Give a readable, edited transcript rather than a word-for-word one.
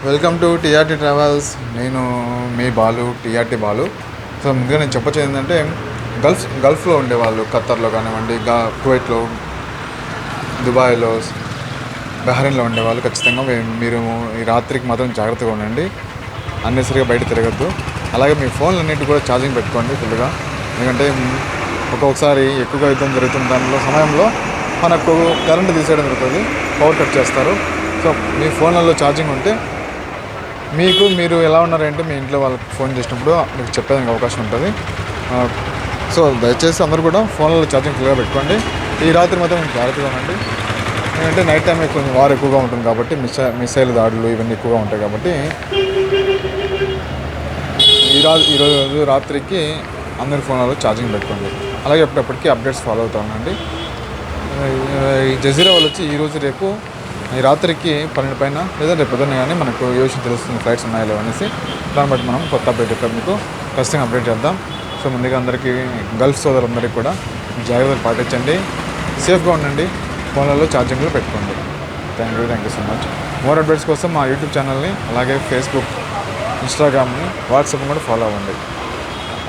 Welcome to TRT travels. నేను మీ Balu, TRT Balu. So ముందుగా నేను చెప్పొచ్చేది ఏంటంటే గల్ఫ్లో ఉండేవాళ్ళు, ఖత్తర్లో కానివ్వండి, కువైట్లో, దుబాయ్లో, బహ్రెయిన్లో ఉండేవాళ్ళు ఖచ్చితంగా మీరు ఈ రాత్రికి మాత్రం జాగ్రత్తగా ఉండండి. అన్నెసరిగా బయట తిరగద్దు. అలాగే మీ ఫోన్లు అన్నిటి కూడా ఛార్జింగ్ పెట్టుకోండి ఫుల్గా. ఎందుకంటే ఒక్కొక్కసారి ఎక్కువగా యుద్ధం జరుగుతున్న దానిలో సమయంలో మనకు కరెంటు తీసేయడం జరుగుతుంది, పవర్ కట్ చేస్తారు. సో మీ ఫోన్లలో ఛార్జింగ్ ఉంటే మీరు ఎలా ఉన్నారంటే మీ ఇంట్లో వాళ్ళకి ఫోన్ చేసినప్పుడు మీకు చెప్పేదానికి అవకాశం ఉంటుంది. సో దయచేసి అందరూ కూడా ఫోన్లలో ఛార్జింగ్ ఫుల్గా పెట్టుకోండి. ఈ రాత్రి మాత్రం జాగ్రత్తగా ఉండండి. ఎందుకంటే నైట్ టైం కొంచెం వార్ ఎక్కువగా ఉంటుంది కాబట్టి, మిసైల్ దాడులు ఇవన్నీ ఎక్కువగా ఉంటాయి కాబట్టి ఈరోజు రాత్రికి అందరి ఫోన్లలో ఛార్జింగ్ పెట్టుకోండి. అలాగే ఎప్పటికప్పటికీ అప్డేట్స్ ఫాలో అవుతూ ఉండండి. ఈ జజీరా వాళ్ళు వచ్చి ఈరోజు రేపు ఈ రాత్రికి 12 పైన లేదా రేపు పొద్దున్న కానీ మనకు ఏ విషయం తెలుస్తుంది, ఫ్లైట్స్ ఉన్నాయో లేవో అనేసి. దాన్ని బట్టి మనం కొత్త అప్డేట్ ఇక్కడ మీకు ఖచ్చితంగా అప్డేట్ చేద్దాం. సో ముందుగా అందరికీ గల్ఫ్ సోదరులందరికీ కూడా జాగ్రత్తలు పాటించండి, సేఫ్గా ఉండండి, ఫోన్లలో ఛార్జింగ్లో పెట్టుకోండి. Thank you so much. More updates కోసం మా యూట్యూబ్ ఛానల్ని, అలాగే ఫేస్బుక్, ఇన్స్టాగ్రామ్ని, వాట్సాప్ కూడా ఫాలో అవ్వండి.